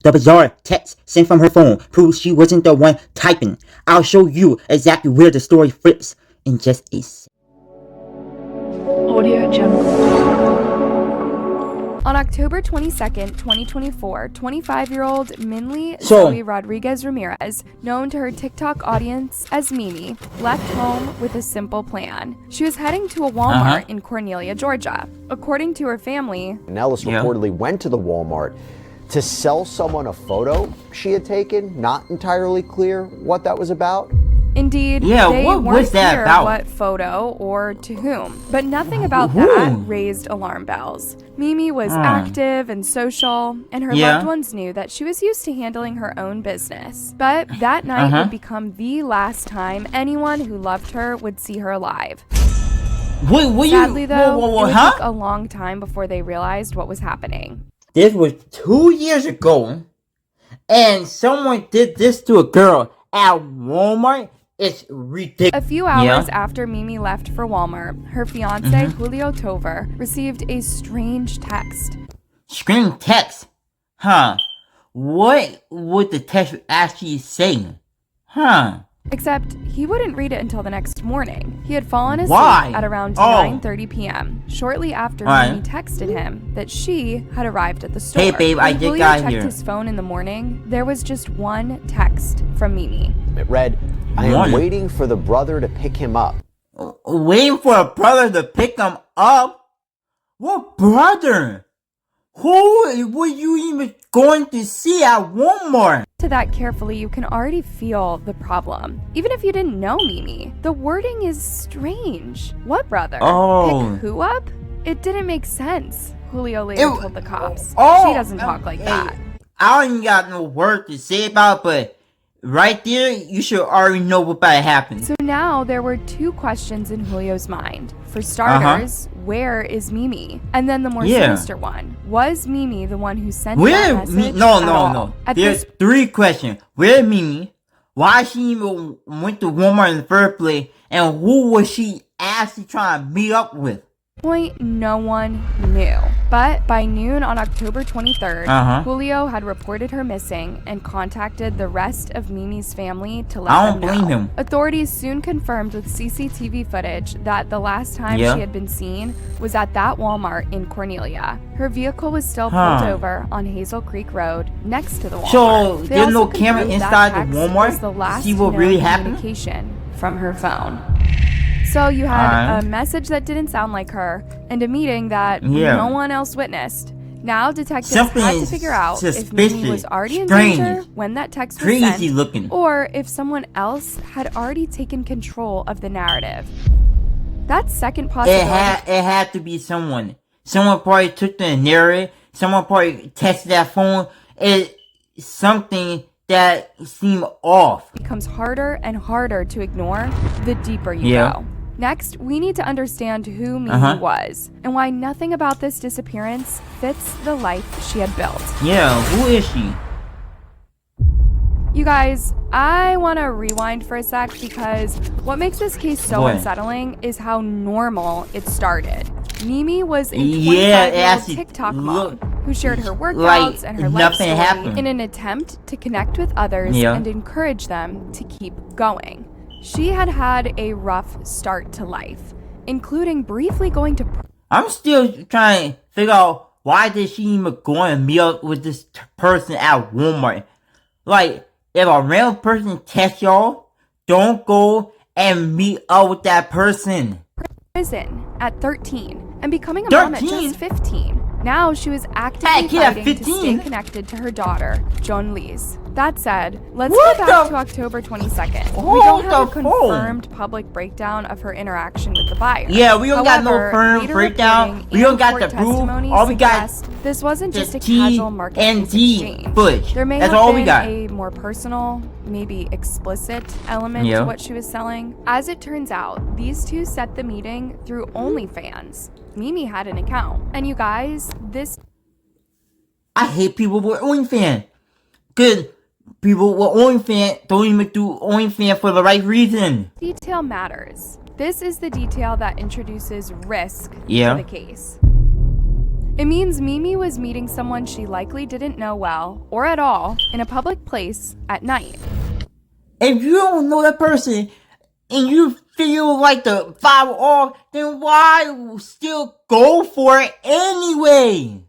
The bizarre text sent from her phone proves she wasn't the one typing. I'll show you exactly where the story flips in just a second. Audio Jungle. On October 22nd, 2024, 25-year-old Minley Zoe Rodriguez Ramirez, known to her TikTok audience as Mimi, left home with a simple plan. She was heading to a Walmart in Cornelia, Georgia. According to her family, Nellis reportedly went to the Walmart to sell someone a photo she had taken. Not entirely clear what that was about. Indeed, they weren't clear what photo or to whom, but nothing about that raised alarm bells. Mimi was active and social, and her loved ones knew that she was used to handling her own business. But that night would become the last time anyone who loved her would see her alive. Sadly, though, it would take a long time before they realized what was happening. This was 2 years ago, and someone did this to a girl at Walmart. It's ridiculous. A few hours after Mimi left for Walmart, her fiance, Julio Tovar, received a strange text. Strange text? Huh. What would the text actually say? Huh. Except he wouldn't read it until the next morning. He had fallen asleep at around 9:30 p.m. shortly after Mimi texted him that she had arrived at the store. Hey babe, I just got here. When Julio checked his phone in the morning, there was just one text from Mimi. It read, "I am waiting for the brother to pick him up." Waiting for a brother to pick him up? What brother? Who were you even going to see at Walmart? To that carefully, you can already feel the problem. Even if you didn't know Mimi, the wording is strange. What brother? Pick who up? It didn't make sense, Julio later told the cops. She doesn't talk like that. I don't got no word to say about it, but right there, you should already know what about to happen. So now there were two questions in Julio's mind. For starters, where is Mimi? And then the more sinister one, was Mimi the one who sent that message? No. There's three questions. Where is Mimi? Why she even went to Walmart in the first place? And who was she actually trying to meet up with? Point, no one knew. But by noon on October 23rd, Julio had reported her missing and contacted the rest of Mimi's family to let them know. I don't blame him. Authorities soon confirmed with CCTV footage that the last time she had been seen was at that Walmart in Cornelia. Her vehicle was still pulled over on Hazel Creek Road next to the Walmart. So there's no camera inside the Walmart to see what really happened? Communication from her phone. So you had a message that didn't sound like her, and a meeting that no one else witnessed. Now detectives had to figure out if Mimi was already in danger when that text was sent, or if someone else had already taken control of the narrative. That second possibility. It had to be someone. Someone probably took the narrative. Someone probably tested that phone. It's something that seemed off. Becomes harder and harder to ignore the deeper you go. Next, we need to understand who Mimi was and why nothing about this disappearance fits the life she had built. Yeah, who is she? You guys, I want to rewind for a sec because what makes this case so unsettling is how normal it started. Mimi was a 25-year-old TikTok mom who shared her workouts and her life story in an attempt to connect with others and encourage them to keep going. She had had a rough start to life, including briefly going to... I'm still trying to figure out why did she even go and meet up with this person at Walmart. Like, if a random person tests y'all, don't go and meet up with that person. Prison at 13 and becoming a mom at just 15. Now she was actively fighting to stay connected to her daughter, Joan Lise. That said, let's go back to October 22nd. We don't have a confirmed public breakdown of her interaction with the buyer. Yeah, we don't got no firm breakdown. We don't got the proof. All we got this wasn't just a casual marketplace exchange. Footage. There may That's have all been we got. A more personal, maybe explicit element to what she was selling. As it turns out, these two set the meeting through OnlyFans. Mimi had an account. And you guys, this... I hate people with OnlyFans. Because people with OnlyFans don't even do OnlyFans for the right reason. Detail matters. This is the detail that introduces risk to the case. It means Mimi was meeting someone she likely didn't know well, or at all, in a public place at night. If you don't know that person, and you feel like the vibe off, then why still go for it anyway?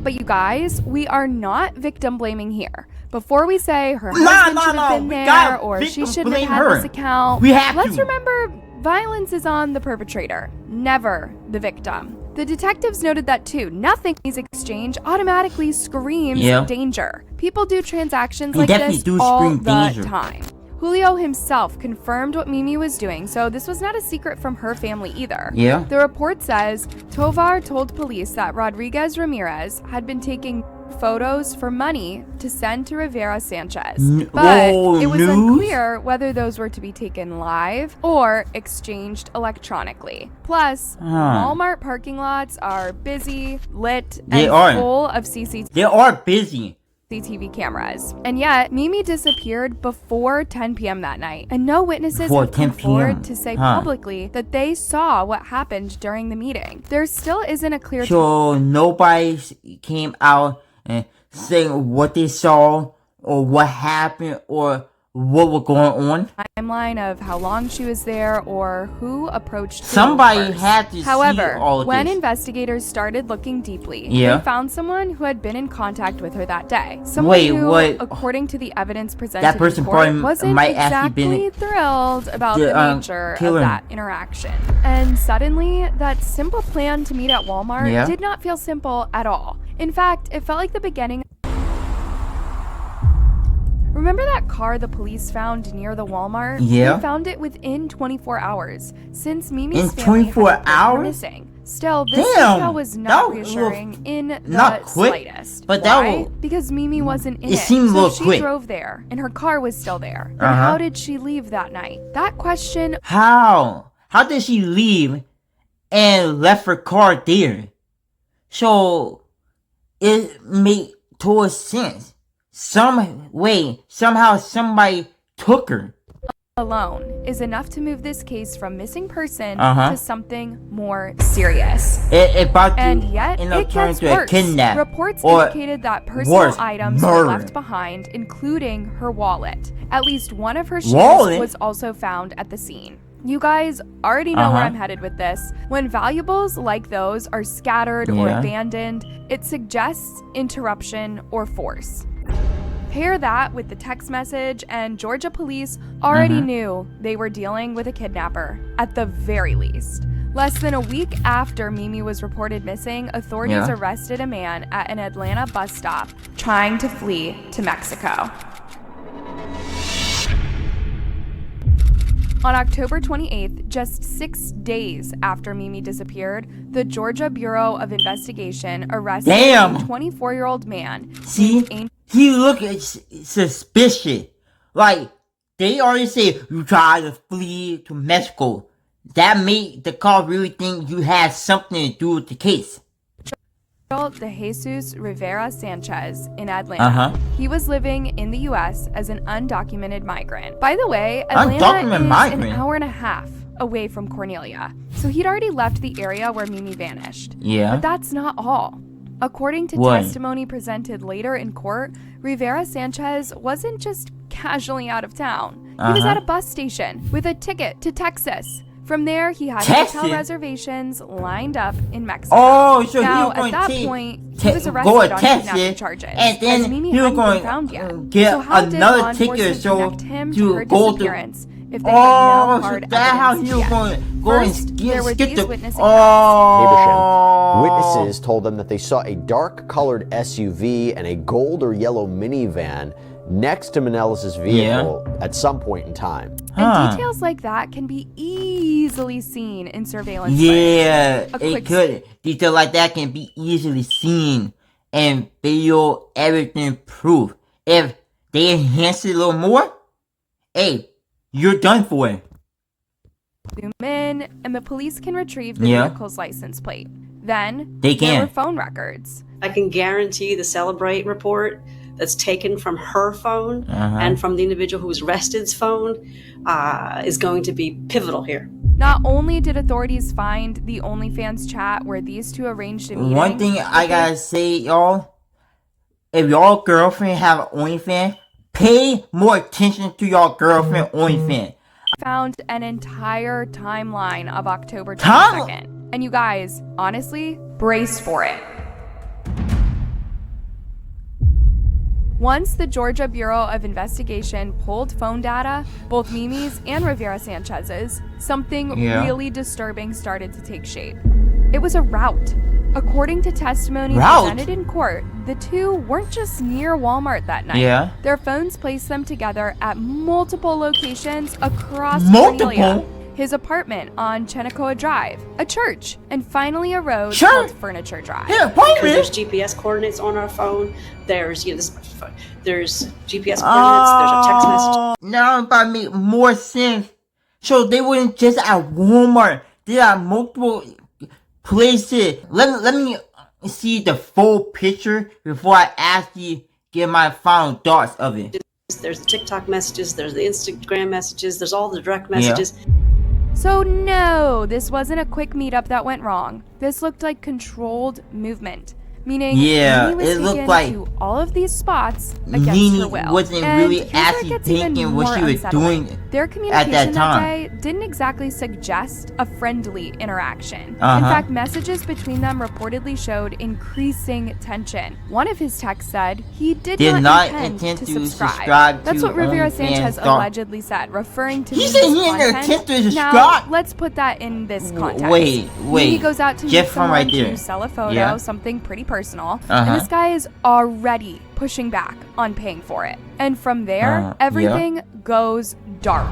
But you guys, we are not victim blaming here. Before we say her husband should have been there or she shouldn't have had this account, let's remember violence is on the perpetrator, never the victim. The detectives noted that too. Nothing in these exchange automatically screams danger. People do transactions like this all the time. Julio himself confirmed what Mimi was doing, so this was not a secret from her family either. Yeah. The report says Tovar told police that Rodriguez Ramirez had been taking photos for money to send to Rivera Sanchez. But it was unclear whether those were to be taken live or exchanged electronically. Plus, Walmart parking lots are busy, lit, and full of CCTV. They are busy. CCTV cameras. And yet, Mimi disappeared before 10 p.m. that night, and no witnesses have come forward to say publicly that they saw what happened during the meeting. There still isn't a clear... So nobody came out and saying what they saw or what happened or what was going on? Timeline of how long she was there or who approached somebody had to see all of However, when this. Investigators started looking deeply, they found someone who had been in contact with her that day. Someone who, according to the evidence presented that person in court, wasn't might exactly thrilled about the nature of that interaction. And suddenly, that simple plan to meet at Walmart did not feel simple at all. In fact, it felt like the beginning. Remember that car the police found near the Walmart? Yeah. They found it within 24 hours, since Mimi's family 24 had been missing. Still, this detail was not reassuring in the slightest. But why? Because Mimi wasn't in it. Seemed so a little she quick. drove there, and her car was still there. Then how did she leave that night? That question... How? How did she leave and left her car there? So, it made total sense. Somehow somebody took her. Alone is enough to move this case from missing person to something more serious. And yet, it gets worse. Reports indicated that personal items were left behind, including her wallet. At least one of her shoes was also found at the scene. You guys already know where I'm headed with this. When valuables like those are scattered or abandoned, it suggests interruption or force. Pair that with the text message, and Georgia police already knew they were dealing with a kidnapper, at the very least. Less than a week after Mimi was reported missing, authorities arrested a man at an Atlanta bus stop trying to flee to Mexico. On October 28th, just 6 days after Mimi disappeared, the Georgia Bureau of Investigation arrested a 24-year-old man. See? He looked suspicious. Like, they already said you tried to flee to Mexico. That made the cop really think you had something to do with the case. De Jesus Rivera Sanchez in Atlanta. He was living in the U.S. as an undocumented migrant. By the way, Atlanta is an hour and a half away from Cornelia, so he'd already left the area where Mimi vanished. But that's not all. According to testimony presented later in court, Rivera Sanchez wasn't just casually out of town. He was at a bus station with a ticket to Texas. From there, he had hotel reservations lined up in Mexico. Oh, so now, he was going at that point, he was arrested on kidnapping charges. And then he was going to get another ticket to go to... If they no so that's how he was going to go and skip the... Witnesses told them that they saw a dark-colored SUV and a gold or yellow minivan next to Manelis' vehicle at some point in time. And details like that can be easily seen in surveillance. It could. Details like that can be easily seen and video everything proof. If they enhance it a little more, hey, you're done for it. Zoom in, and the police can retrieve the vehicle's license plate. Then there were phone records. I can guarantee the Celebrate report that's taken from her phone and from the individual who was arrested's phone is going to be pivotal here. Not only did authorities find the OnlyFans chat where these two arranged a meeting. One thing I gotta say, y'all, if y'all girlfriend have an OnlyFans, pay more attention to y'all girlfriend OnlyFans. Found an entire timeline of October 22nd. And you guys, honestly, brace for it. Once the Georgia Bureau of Investigation pulled phone data, both Mimi's and Rivera Sanchez's, something really disturbing started to take shape. It was a route. According to testimony presented in court, the two weren't just near Walmart that night. Their phones placed them together at multiple locations across Cornelia, his apartment on Chenacoa Drive, a church, and finally a road called Furniture Drive. There's GPS coordinates on our phone. There's there's GPS coordinates. There's a text message. Now it about make more sense. So they weren't just at Walmart. They are multiple places. Let me see the full picture before I actually give my final thoughts of it. There's the TikTok messages. There's the Instagram messages. There's all the direct messages. So no, this wasn't a quick meetup that went wrong. This looked like controlled movement. Meaning, Mimi was taken like to all of these spots against her will. Wasn't really actually thinking what she was doing. Their communication that day didn't exactly suggest a friendly interaction. In fact, messages between them reportedly showed increasing tension. One of his texts said he did not intend to subscribe. That's what Rivera Sanchez allegedly said, referring to Mimi's content. Now, let's put that in this context. Wait. Mimi goes out to meet someone to sell a photo, something pretty personal, and this guy is already pushing back on paying for it. And from there, everything goes dark.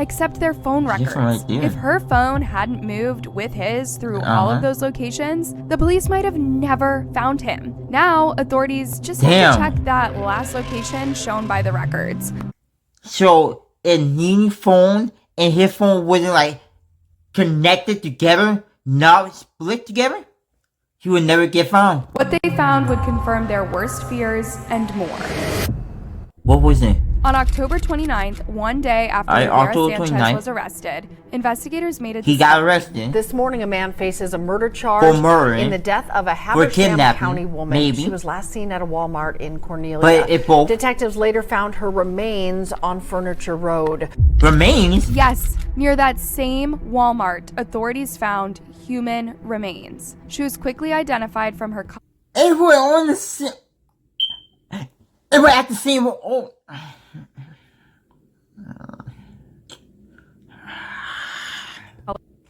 Except their phone records. If her phone hadn't moved with his through all of those locations, the police might have never found him. Now, authorities just have to check that last location shown by the records. So, if Nini's phone and his phone wasn't like connected together, not split together, he would never get found. What they found would confirm their worst fears and more. What was it? On October 29th, one day after Rivera Sanchez was arrested, investigators made a decision. He got arrested. This morning, a man faces a murder charge in the death of a Habersham County woman. Maybe. She was last seen at a Walmart in Cornelia. But detectives later found her remains on Furniture Road. Remains? Yes, near that same Walmart, authorities found human remains. She was quickly identified from her. Everyone on the same. Everyone at the same. Oh.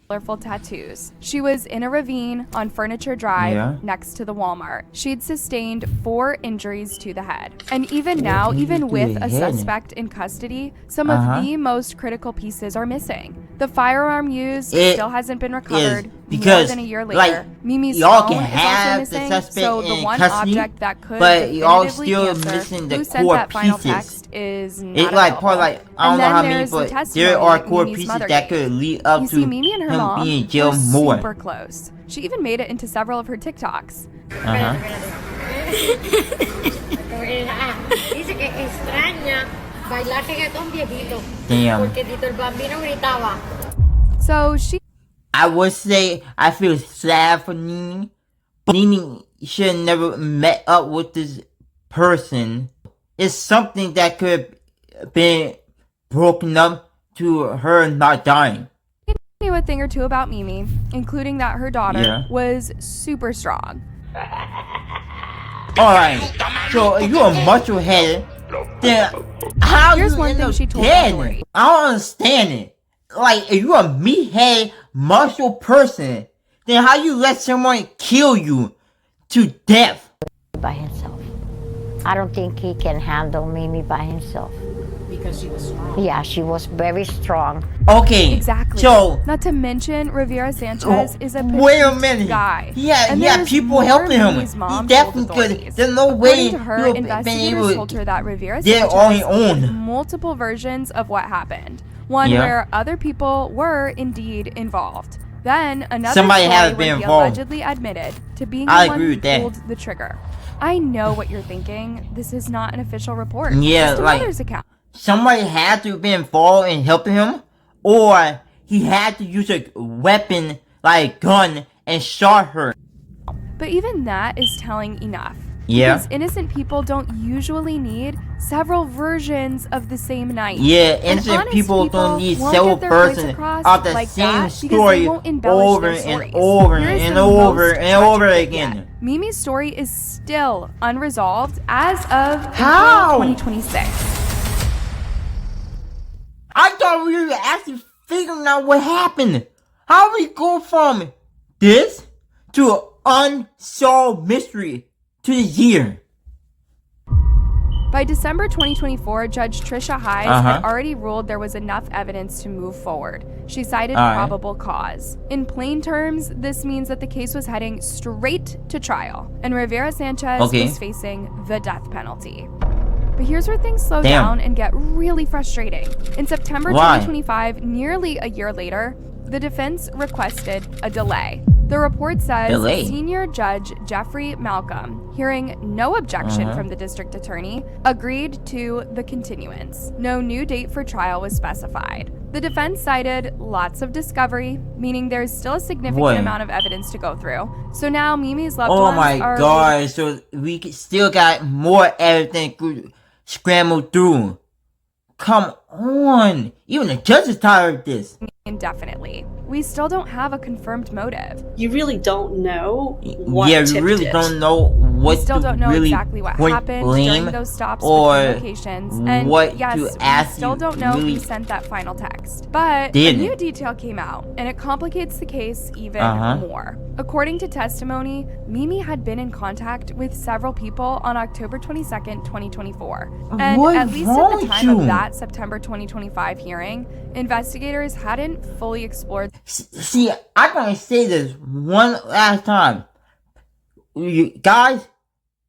Colorful tattoos. She was in a ravine on Furniture Drive next to the Walmart. She'd sustained 4 injuries to the head. And even now, even with a suspect in custody, some of the most critical pieces are missing. The firearm used still hasn't been recovered more than a year later. Mimi's phone is also missing, so the one object that could definitively answer who sent that final text is not available. I don't know how many, but there are core pieces that could lead up to Mimi and her mom being in jail were more. Super close. She even made it into several of her TikToks. So she. I would say I feel sad for Nini. But Nini should have never met up with this person. It's something that could have been broken up to her not dying. Knew a thing or two about Mimi, including that her daughter was super strong. Alright, so if you're a muscle headed, then how Here's you one end thing up she told dead? Lori. I don't understand it. Like, if you're a meathead muscle person, then how you let someone kill you to death? By himself. I don't think he can handle Mimi by himself. Because she was strong. Yeah, she was very strong. Okay, exactly. So, not to mention, Rivera Sanchez is a wait a minute. Guy. Yeah, people helping him. He definitely could. There's no way According to her, investigators told her that Rivera Sanchez had multiple versions of what happened. One where other people were indeed involved. Then another Somebody story has been where he involved. Allegedly admitted to being the one who pulled the trigger. I know what you're thinking. This is not an official report. Yeah, just a like mother's account. Somebody had to be involved in helping him, or he had to use a weapon like a gun and shot her. But even that is telling enough. Yeah. Because innocent people don't usually need several versions of the same night. Yeah, innocent people don't need several versions of the same story over and over and over and over again. Mimi's story is still unresolved as of April 2026. I thought we were actually figuring out what happened. How we go from this to an unsolved mystery to the year? By December 2024, Judge Trisha Hayes had already ruled there was enough evidence to move forward. She cited probable cause. In plain terms, this means that the case was heading straight to trial, and Rivera Sanchez was facing the death penalty. But here's where things slow down and get really frustrating. In September 2025, nearly a year later, the defense requested a delay. The report says Senior Judge Jeffrey Malcolm, hearing no objection from the district attorney, agreed to the continuance. No new date for trial was specified. The defense cited lots of discovery, meaning there's still a significant amount of evidence to go through. So now Mimi's loved ones are... Oh my god, so we still got more evidence to scramble through. Come on, even the judge is tired of this. Indefinitely. We still don't have a confirmed motive. You really don't know what Yeah, we really don't know what we still don't know really exactly what happened during those stops between locations. And yes, we still don't know who sent that final text. But a new detail came out, and it complicates the case even more. According to testimony, Mimi had been in contact with several people on October 22nd, 2024. And at least at the time of that September 2025 hearing, investigators hadn't fully explored. See, I'm gonna say this one last time. You guys,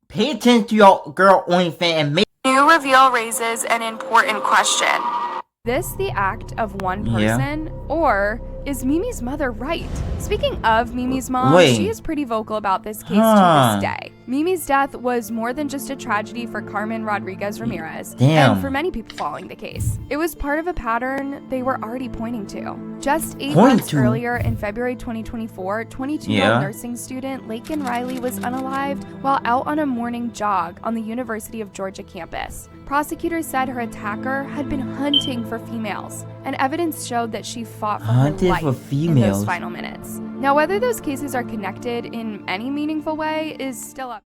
pay attention to your girl OnlyFans and make... New reveal raises an important question. Is this the act of one person, or is Mimi's mother right? Speaking of Mimi's mom, she is pretty vocal about this case to this day. Mimi's death was more than just a tragedy for Carmen Rodriguez Ramirez and for many people following the case. It was part of a pattern they were already pointing to. Just 8 months earlier, in February 2024, 22-year-old nursing student Laken Riley was unalived while out on a morning jog on the University of Georgia campus. Prosecutors said her attacker had been hunting for females, and evidence showed that she fought for her life in those final minutes. Now, whether those cases are connected in any meaningful way is still up.